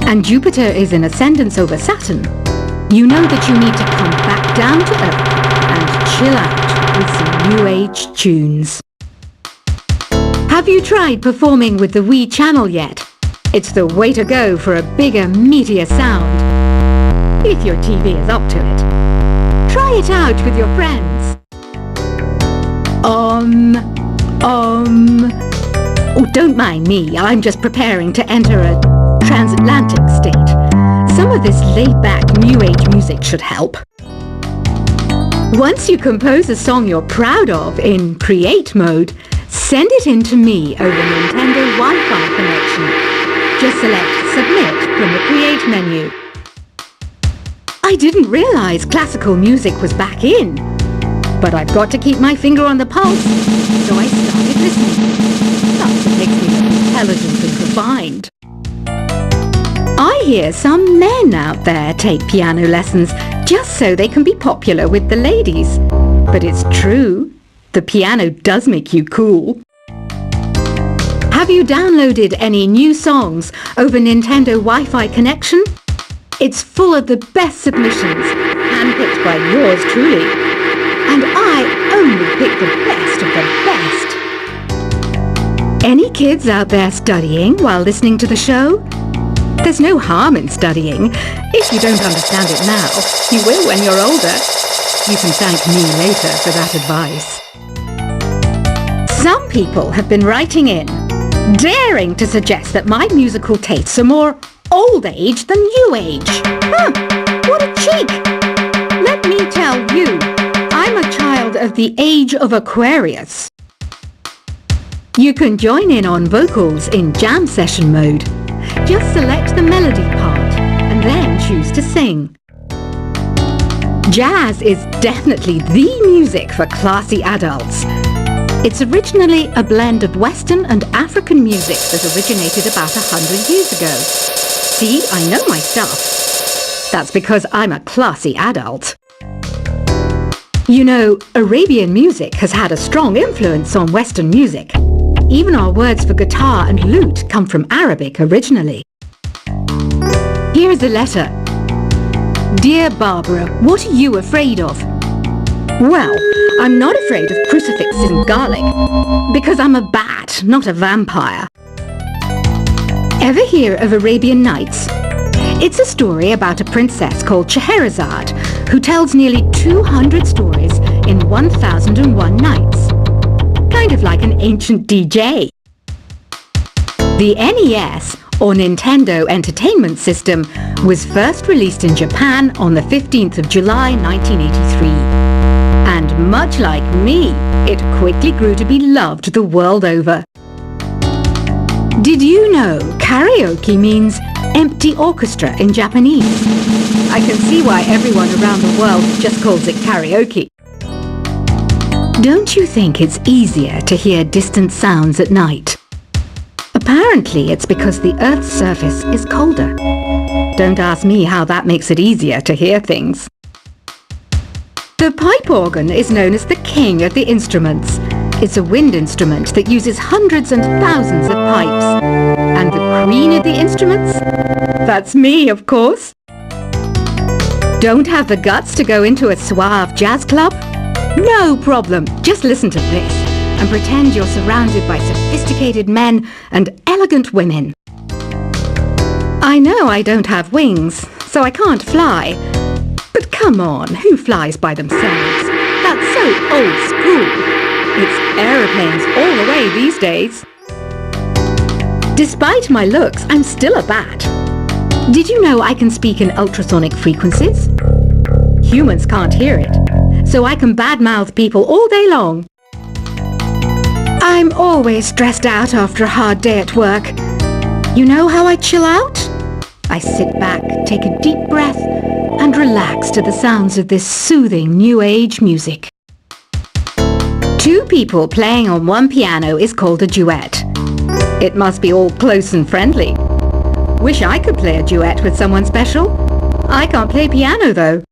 and Jupiter is in ascendance over Saturn, you know that you need to come back down to Earth and chill out with some new age tunes. Have you tried performing with the Wii channel yet? It's the way to go for a bigger, meatier sound. If your TV is up to it. Try it out with your friends. Oh, don't mind me. I'm just preparing to enter a transatlantic state. Some of this laid-back New Age music should help. Once you compose a song you're proud of in create mode, send it in to me over Nintendo Wi-Fi connection. Just select Submit from the Create menu. I didn't realize classical music was back in, but I've got to keep my finger on the pulse, so I started listening. That's what makes me look intelligent and refined. I hear some men out there take piano lessons just so they can be popular with the ladies. But it's true, the piano does make you cool. Have you downloaded any new songs over Nintendo Wi-Fi connection? It's full of the best submissions, handpicked by yours truly. And I only pick the best of the best. Any kids out there studying while listening to the show? There's no harm in studying. If you don't understand it now, you will when you're older. You can thank me later for that advice. Some people have been writing in, daring to suggest that my musical tastes are more old age than new age. Huh, what a cheek! Let me tell you, I'm a child of the age of Aquarius. You can join in on vocals in jam session mode. Just select the melody part and then choose to sing. Jazz is definitely the music for classy adults. It's originally a blend of Western and African music that originated about 100 years ago. See, I know my stuff. That's because I'm a classy adult. You know, Arabian music has had a strong influence on Western music. Even our words for guitar and lute come from Arabic originally. Here is a letter. Dear Barbara, what are you afraid of? Well, I'm not afraid of crucifixes and garlic, because I'm a bat, not a vampire. Ever hear of Arabian Nights? It's a story about a princess called Scheherazade, who tells nearly 200 stories in 1001 nights. Kind of like an ancient DJ. The NES, or Nintendo Entertainment System, was first released in Japan on the 15th of July 1983. And much like me, it quickly grew to be loved the world over. Did you know karaoke means empty orchestra in Japanese? I can see why everyone around the world just calls it karaoke. Don't you think it's easier to hear distant sounds at night? Apparently it's because the Earth's surface is colder. Don't ask me how that makes it easier to hear things. The pipe organ is known as the king of the instruments. It's a wind instrument that uses hundreds and thousands of pipes. And the queen of the instruments? That's me, of course. Don't have the guts to go into a suave jazz club? No problem. Just listen to this and pretend you're surrounded by sophisticated men and elegant women. I know I don't have wings, so I can't fly. But come on, who flies by themselves? That's so old school. It's aeroplanes all the way these days. Despite my looks, I'm still a bat. Did you know I can speak in ultrasonic frequencies? Humans can't hear it, so I can badmouth people all day long. I'm always stressed out after a hard day at work. You know how I chill out? I sit back, take a deep breath, and relax to the sounds of this soothing new age music. Two people playing on one piano is called a duet. It must be all close and friendly. Wish I could play a duet with someone special. I can't play piano though.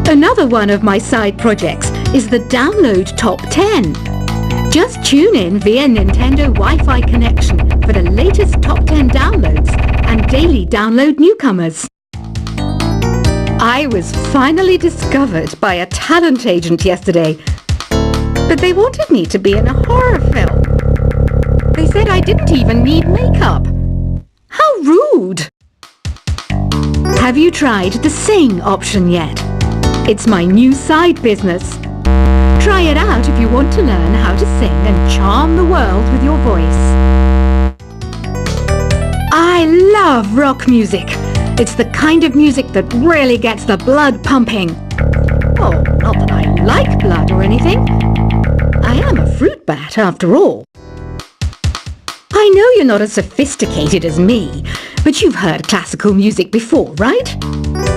Another one of my side projects is the Download Top 10. Just tune in via Nintendo Wi-Fi connection for the latest Top 10 downloads and daily download newcomers. I was finally discovered by a talent agent yesterday, but they wanted me to be in a horror film. They said I didn't even need makeup. How rude! Have you tried the sing option yet? It's my new side business. Try it out if you want to learn how to sing and charm the world with your voice. I love rock music. It's the kind of music that really gets the blood pumping. Oh, not that I like blood or anything. I am a fruit bat after all. I know you're not as sophisticated as me, but you've heard classical music before, right?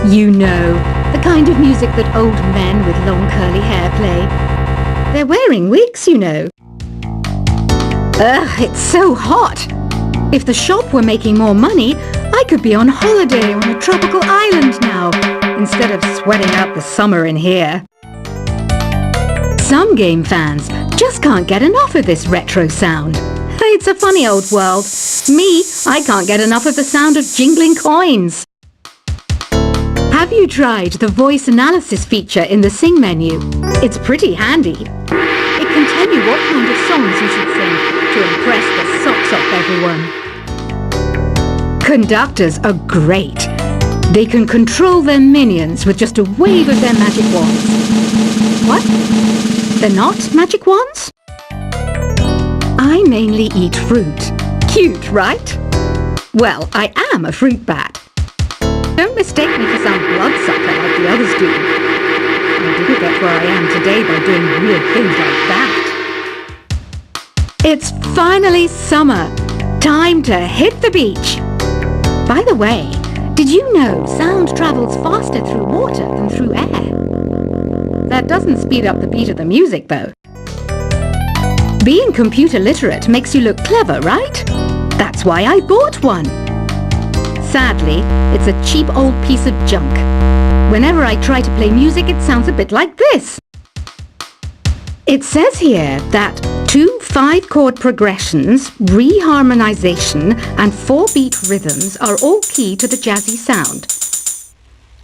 You know, the kind of music that old men with long curly hair play. They're wearing wigs, you know. Ugh, it's so hot. If the shop were making more money, I could be on holiday on a tropical island now, instead of sweating out the summer in here. Some game fans just can't get enough of this retro sound. It's a funny old world. Me, I can't get enough of the sound of jingling coins. Have you tried the voice analysis feature in the Sing menu? It's pretty handy. It can tell you what kind of songs you should sing to impress the socks off everyone. Conductors are great. They can control their minions with just a wave of their magic wands. What? They're not magic wands? I mainly eat fruit. Cute, right? Well, I am a fruit bat. Don't mistake me for some bloodsucker like the others do. I didn't get where I am today by doing weird things like that. It's finally summer. Time to hit the beach. By the way, did you know sound travels faster through water than through air? That doesn't speed up the beat of the music, though. Being computer literate makes you look clever, right? That's why I bought one. Sadly, it's a cheap old piece of junk. Whenever I try to play music, it sounds a bit like this. It says here that 2 5-chord progressions, reharmonization, and 4-beat rhythms are all key to the jazzy sound.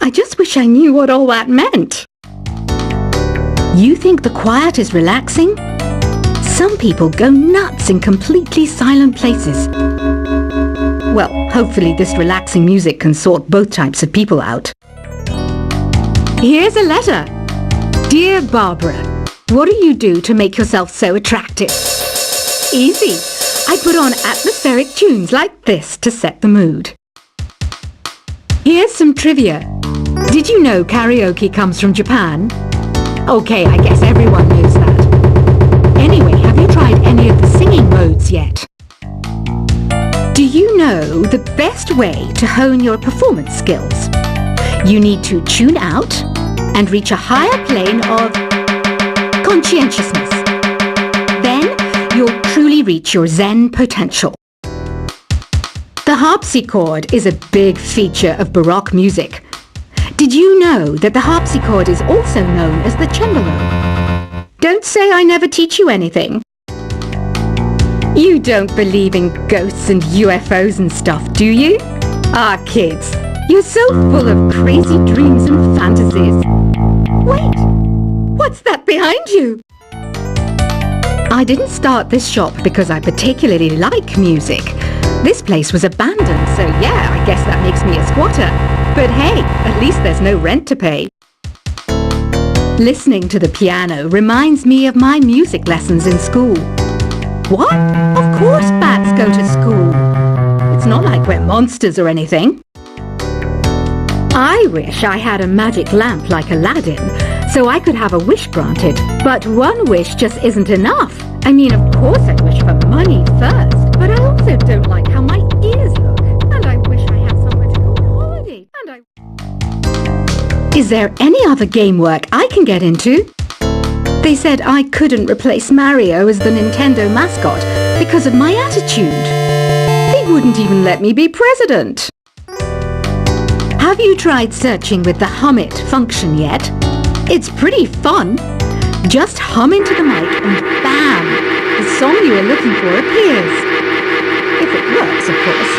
I just wish I knew what all that meant. You think the quiet is relaxing? Some people go nuts in completely silent places. Well, hopefully this relaxing music can sort both types of people out. Here's a letter. Dear Barbara, what do you do to make yourself so attractive? Easy. I put on atmospheric tunes like this to set the mood. Here's some trivia. Did you know karaoke comes from Japan? Okay, I guess everyone knows that. Anyway, have you tried any of the singing modes yet? Do you know the best way to hone your performance skills? You need to tune out and reach a higher plane of conscientiousness. Then you'll truly reach your Zen potential. The harpsichord is a big feature of Baroque music. Did you know that the harpsichord is also known as the cembalo? Don't say I never teach you anything. You don't believe in ghosts and UFOs and stuff, do you? Ah, kids, you're so full of crazy dreams and fantasies. Wait, what's that behind you? I didn't start this shop because I particularly like music. This place was abandoned, so yeah, I guess that makes me a squatter. But hey, at least there's no rent to pay. Listening to the piano reminds me of my music lessons in school. What? Of course bats go to school. It's not like we're monsters or anything. I wish I had a magic lamp like Aladdin, so I could have a wish granted. But one wish just isn't enough. I mean, of course I wish for money first, but I also don't like how my ears look. And I wish I had somewhere to go on holiday. Is there any other game work I can get into? They said I couldn't replace Mario as the Nintendo mascot because of my attitude. They wouldn't even let me be president. Have you tried searching with the Hum It function yet? It's pretty fun. Just hum into the mic and bam! The song you are looking for appears. If it works, of course.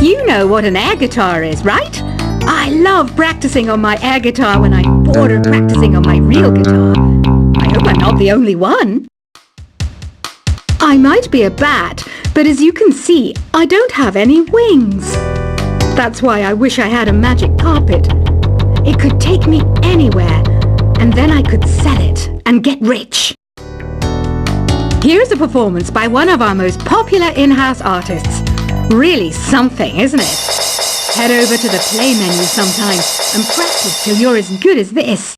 You know what an air guitar is, right? I love practicing on my air guitar when I'm bored of practicing on my real guitar. I hope I'm not the only one. I might be a bat, but as you can see, I don't have any wings. That's why I wish I had a magic carpet. It could take me anywhere, and then I could sell it and get rich. Here's a performance by one of our most popular in-house artists. Really something, isn't it? Head over to the play menu sometime and practice till you're as good as this.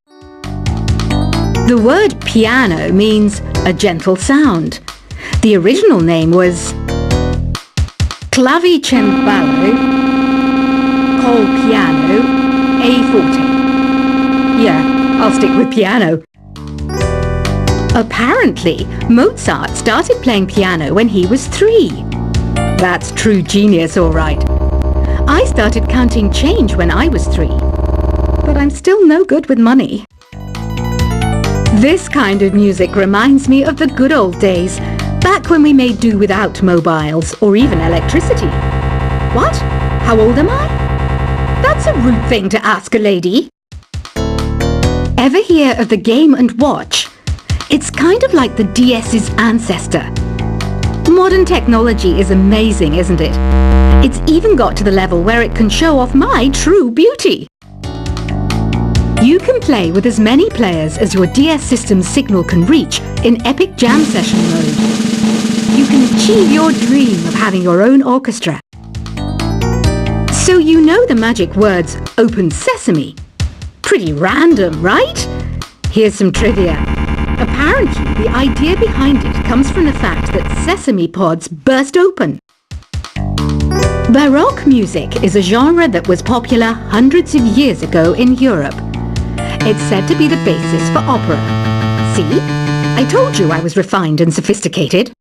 The word piano means a gentle sound. The original name was clavicembalo col piano a forte. Yeah, I'll stick with piano. Apparently, Mozart started playing piano when he was 3. That's true genius, all right. I started counting change when I was 3, but I'm still no good with money. This kind of music reminds me of the good old days, back when we made do without mobiles or even electricity. What? How old am I? That's a rude thing to ask a lady. Ever hear of the Game & Watch? It's kind of like the DS's ancestor. Modern technology is amazing, isn't it? It's even got to the level where it can show off my true beauty. You can play with as many players as your DS system's signal can reach in epic jam session mode. You can achieve your dream of having your own orchestra. So you know the magic words "Open Sesame." Pretty random, right? Here's some trivia. Apparently, the idea behind it comes from the fact that sesame pods burst open. Baroque music is a genre that was popular hundreds of years ago in Europe. It's said to be the basis for opera. See? I told you I was refined and sophisticated.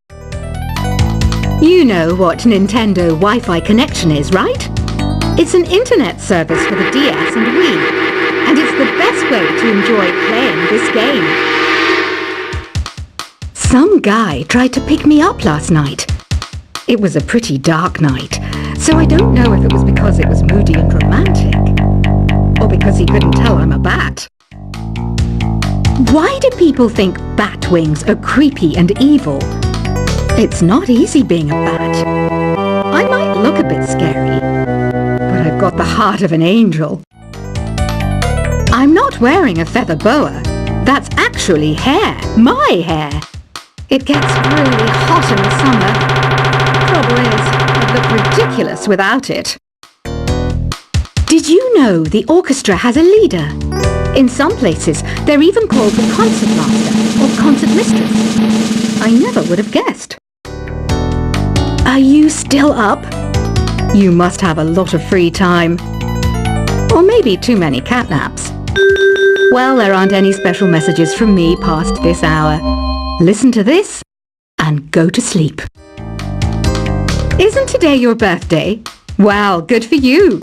You know what Nintendo Wi-Fi connection is, right? It's an internet service for the DS and Wii, and it's the best way to enjoy playing this game. Some guy tried to pick me up last night. It was a pretty dark night, so I don't know if it was because it was moody and romantic, or because he couldn't tell I'm a bat. Why do people think bat wings are creepy and evil? It's not easy being a bat. I might look a bit scary, but I've got the heart of an angel. I'm not wearing a feather boa. That's actually hair, my hair. It gets really hot in the summer. Trouble is, I'd look ridiculous without it. Did you know the orchestra has a leader? In some places, they're even called the concert master or concert mistress. I never would have guessed. Are you still up? You must have a lot of free time. Or maybe too many catnaps. Well, there aren't any special messages from me past this hour. Listen to this and go to sleep. Isn't today your birthday? Well, good for you.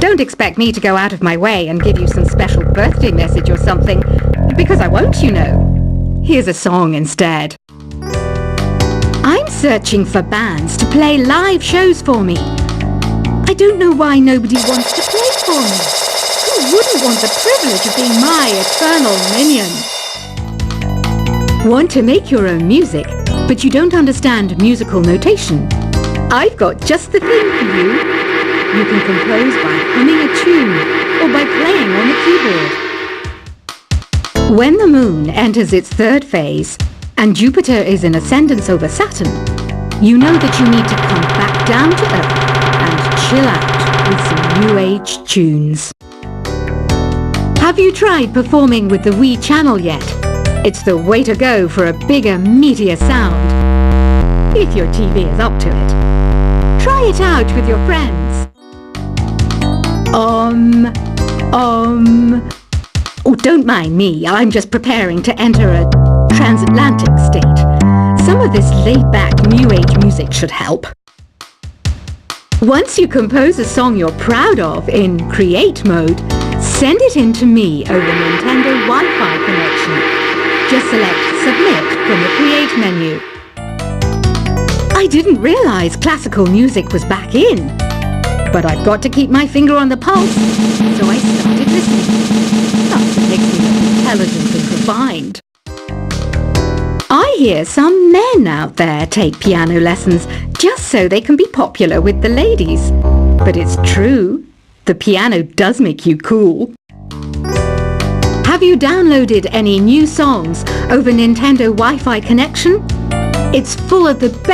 Don't expect me to go out of my way and give you some special birthday message or something, because I won't, you know. Here's a song instead. I'm searching for bands to play live shows for me. I don't know why nobody wants to play for me. Who wouldn't want the privilege of being my eternal minion? Want to make your own music, but you don't understand musical notation? I've got just the thing for you. You can compose by humming a tune or by playing on the keyboard. When the moon enters its third phase and Jupiter is in ascendance over Saturn, you know that you need to come back down to Earth and chill out with some new age tunes. Have you tried performing with the Wii channel yet? It's the way to go for a bigger, meatier sound. If your TV is up to it. Try it out with your friends. Oh, don't mind me. I'm just preparing to enter a transatlantic state. Some of this laid-back New Age music should help. Once you compose a song you're proud of in Create mode, send it in to me over Nintendo Wi-Fi connection. Just select Submit from the Create menu. I didn't realize classical music was back in. But I've got to keep my finger on the pulse, so I started listening. That's what makes me look intelligent and refined. I hear some men out there take piano lessons just so they can be popular with the ladies. But it's true, the piano does make you cool. Have you downloaded any new songs over Nintendo Wi-Fi connection? It's full of the best